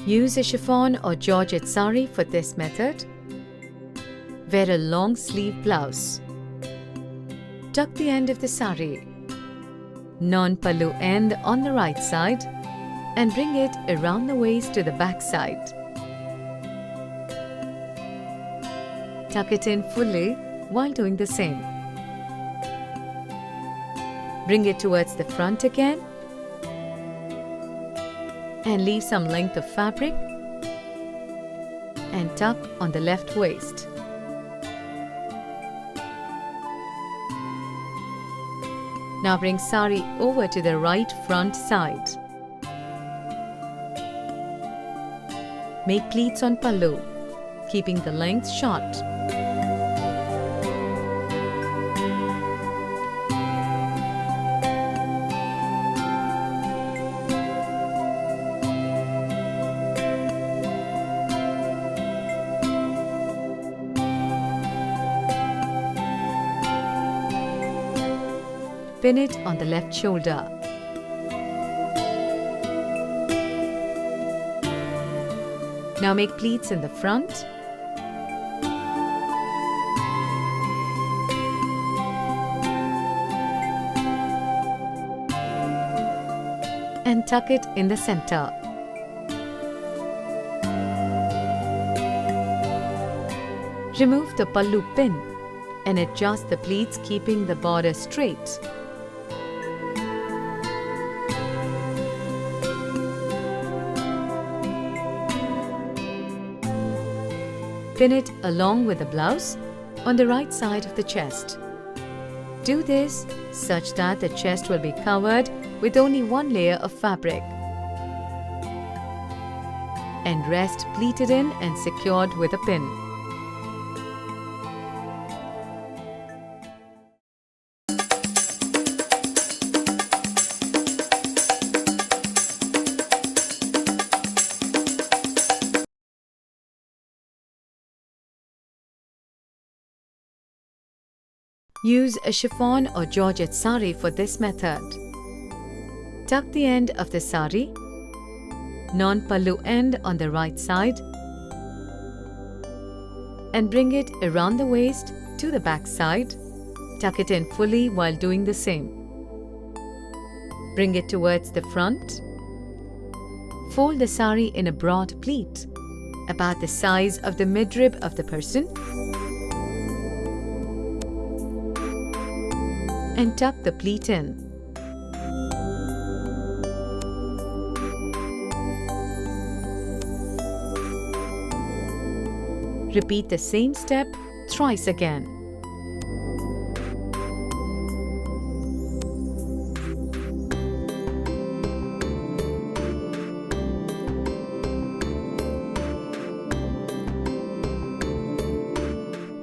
Use a chiffon or georgette sari for this method. Wear a long sleeve blouse. Tuck the end of the sari, non-pallu end on the right side, and bring it around the waist to the back side. Tuck it in fully while doing the same. Bring it towards the front again and leave some length of fabric and tuck on the left waist. Now bring sari over to the right front side. Make pleats on pallu, keeping the length short. Pin it on the left shoulder. Now make pleats in the front and tuck it in the center. Remove the pallu pin and adjust the pleats, keeping the border straight. Pin it along with the blouse on the right side of the chest. Do this such that the chest will be covered with only one layer of fabric and rest pleated in and secured with a pin. Use a chiffon or georgette sari for this method. Tuck the end of the sari, non-pallu end on the right side, and bring it around the waist to the back side. Tuck it in fully while doing the same. Bring it towards the front. Fold the sari in a broad pleat, about the size of the midrib of the person, and tuck the pleat in. Repeat the same step thrice again.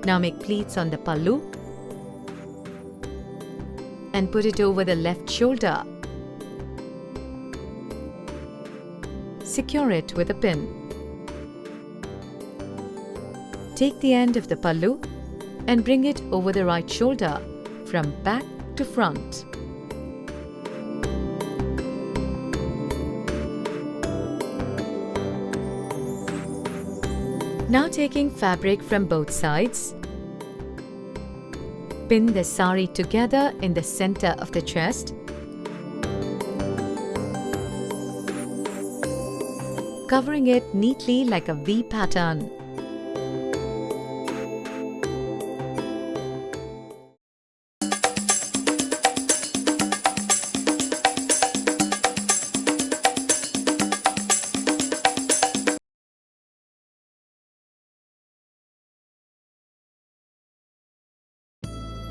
Now make pleats on the pallu and put it over the left shoulder. Secure it with a pin. Take the end of the pallu and bring it over the right shoulder from back to front. Now taking fabric from both sides, pin the sari together in the center of the chest. Covering it neatly like a V pattern.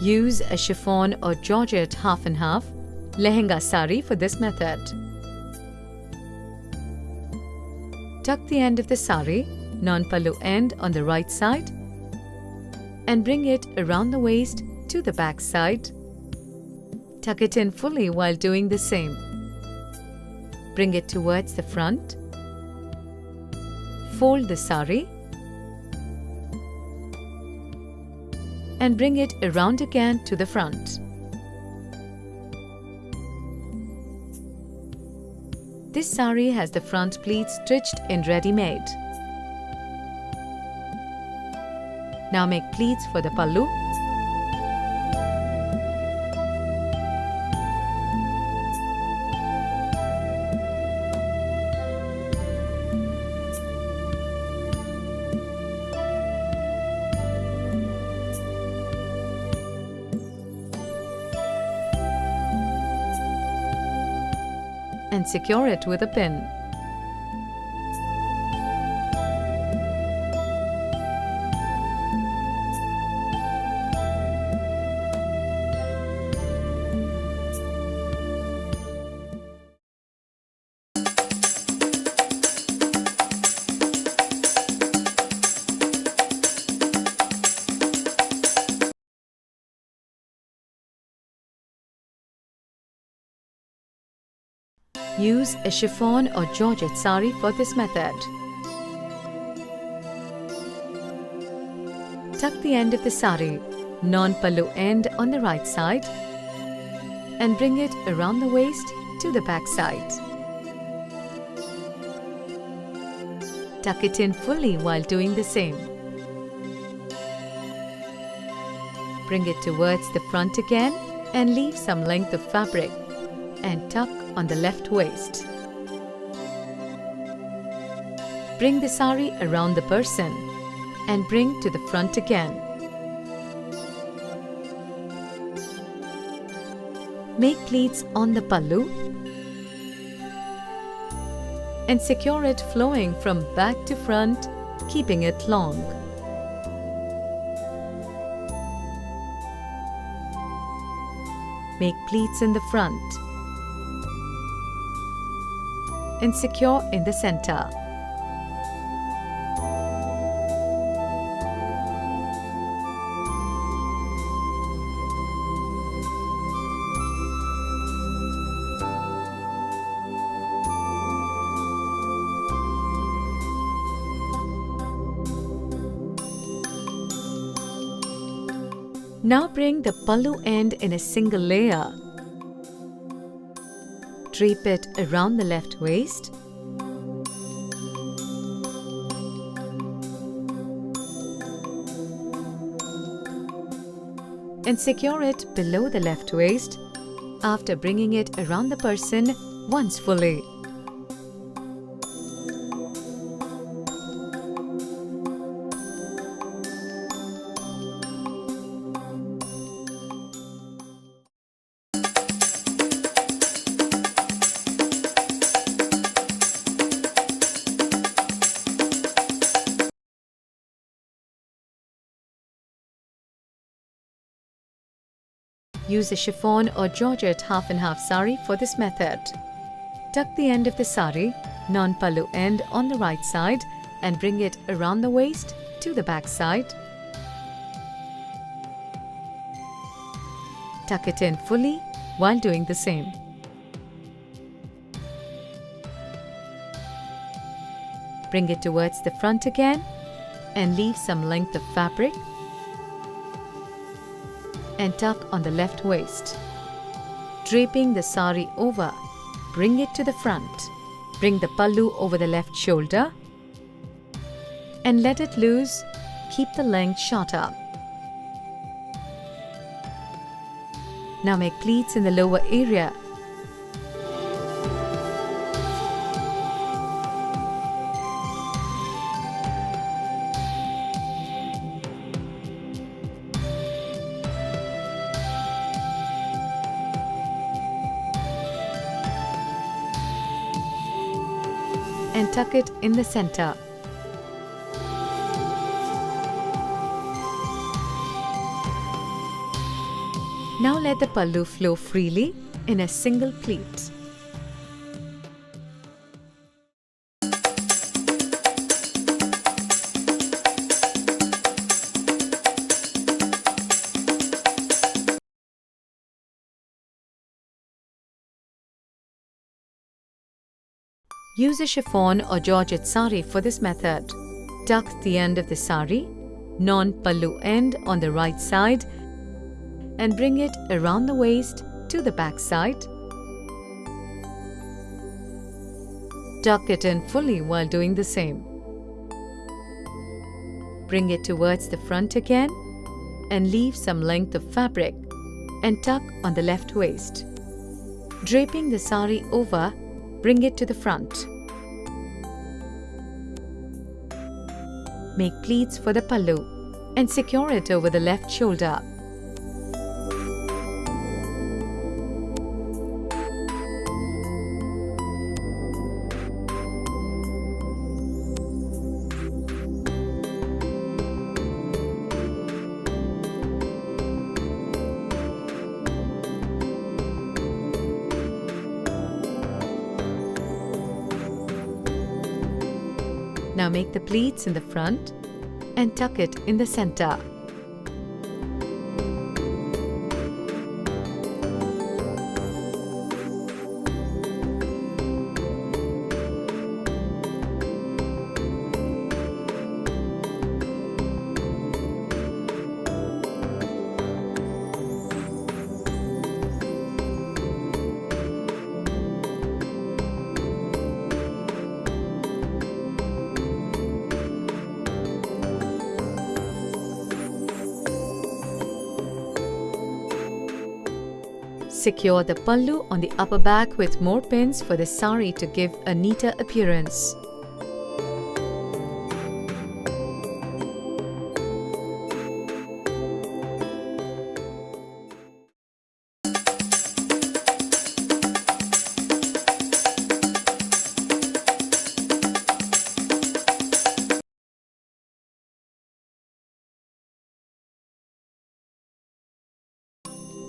Use a chiffon or georgette half and half Lehenga sari for this method. Tuck the end of the sari, non-pallu end on the right side, and bring it around the waist to the back side. Tuck it in fully while doing the same. Bring it towards the front. Fold the sari and bring it around again to the front. This saree has the front pleats stitched in ready-made. Now make pleats for the pallu. And secure it with a pin. Use a chiffon or georgette saree for this method. Tuck the end of the saree, non-pallu end on the right side, and bring it around the waist to the back side. Tuck it in fully while doing the same. Bring it towards the front again and leave some length of fabric and tuck on the left waist. Bring the saree around the person and bring to the front again. Make pleats on the pallu and secure it flowing from back to front, keeping it long. Make pleats in the front and secure in the center. Now bring the pallu end in a single layer. Drape it around the left waist. And secure it below the left waist after bringing it around the person once fully. Use a chiffon or georgette half and half saree for this method. Tuck the end of the saree, non-pallu end on the right side, and bring it around the waist to the back side. Tuck it in fully while doing the same. Bring it towards the front again and leave some length of fabric and tuck on the left waist. Draping the saree over, bring it to the front. Bring the pallu over the left shoulder and let it loose. Keep the length shorter. Now make pleats in the lower area. And tuck it in the center. Now let the pallu flow freely in a single pleat. Use a chiffon or georgette saree for this method. Tuck the end of the saree, non-pallu end on the right side, and bring it around the waist to the back side. Tuck it in fully while doing the same. Bring it towards the front again and leave some length of fabric and tuck on the left waist. Draping the sari over, bring it to the front. Make pleats for the pallu and secure it over the left shoulder. Now make the pleats in the front and tuck it in the center. Secure the pallu on the upper back with more pins for the sari to give a neater appearance.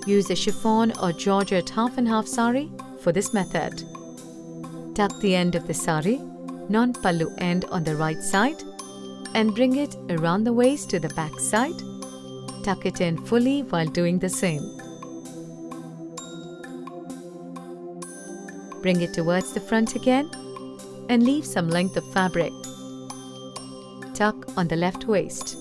Use a chiffon or georgette half and half sari for this method. Tuck the end of the sari, non-pallu end on the right side, and bring it around the waist to the back side. Tuck it in fully while doing the same. Bring it towards the front again and leave some length of fabric. Tuck on the left waist.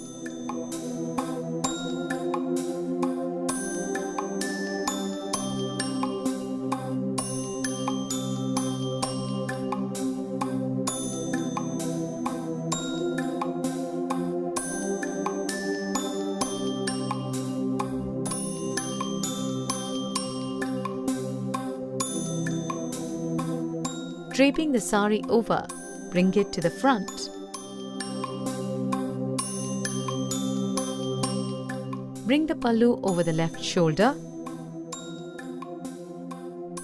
Draping the sari over, bring it to the front. Bring the pallu over the left shoulder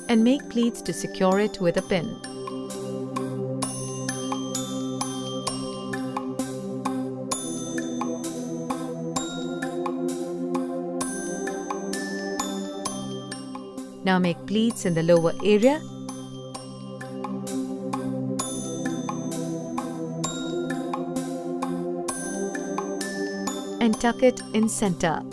and make pleats to secure it with a pin. Now make pleats in the lower area and tuck it in center.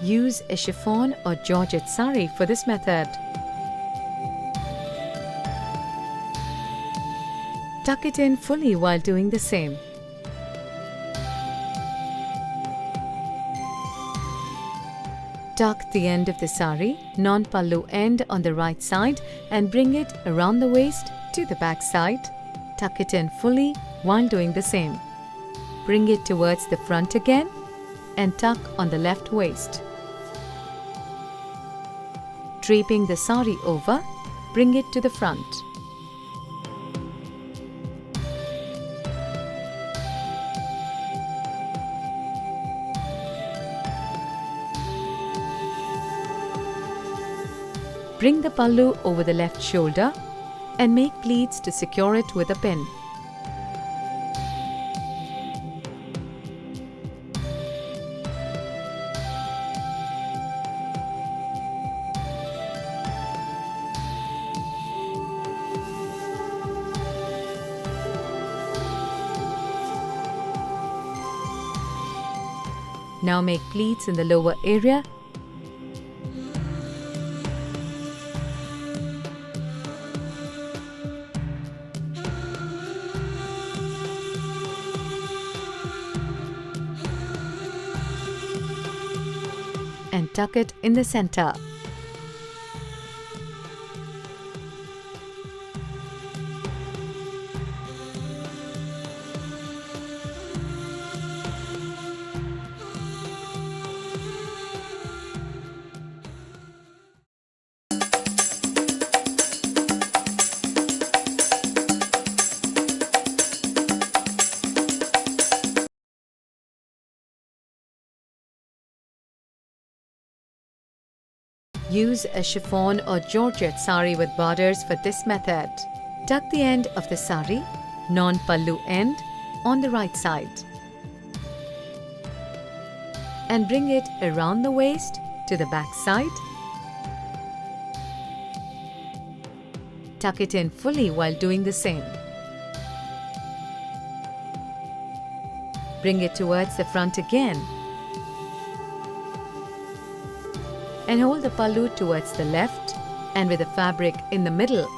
Use a chiffon or georgette sari for this method. Tuck it in fully while doing the same. Tuck the end of the sari, non-pallu end on the right side, and bring it around the waist to the back side. Tuck it in fully while doing the same. Bring it towards the front again and tuck on the left waist. Draping the sari over, bring it to the front. Bring the pallu over the left shoulder and make pleats to secure it with a pin. Now make pleats in the lower area and tuck it in the center. Use a chiffon or georgette sari with borders for this method. Tuck the end of the sari, non-pallu end, on the right side and bring it around the waist to the back side. Tuck it in fully while doing the same. Bring it towards the front again and hold the pallu towards the left and with the fabric in the middle.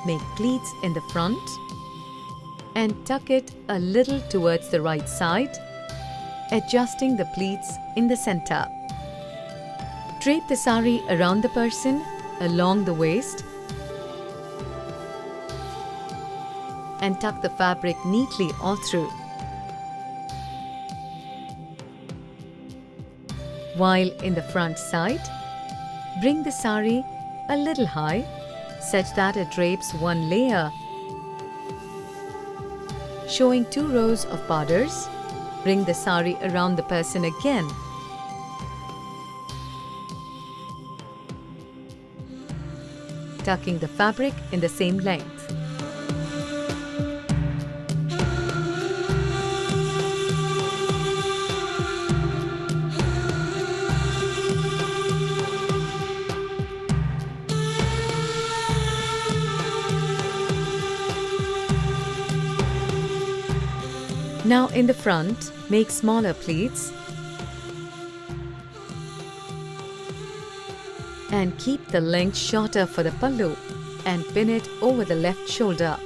Make pleats in the front and tuck it a little towards the right side, adjusting the pleats in the center. Drape the sari around the person along the waist and tuck the fabric neatly all through. While in the front side, bring the sari a little high such that it drapes one layer, showing 2 rows of borders. Bring the sari around the person again. Tucking the fabric in the same length. Now in the front, make smaller pleats and keep the length shorter for the pallu and pin it over the left shoulder.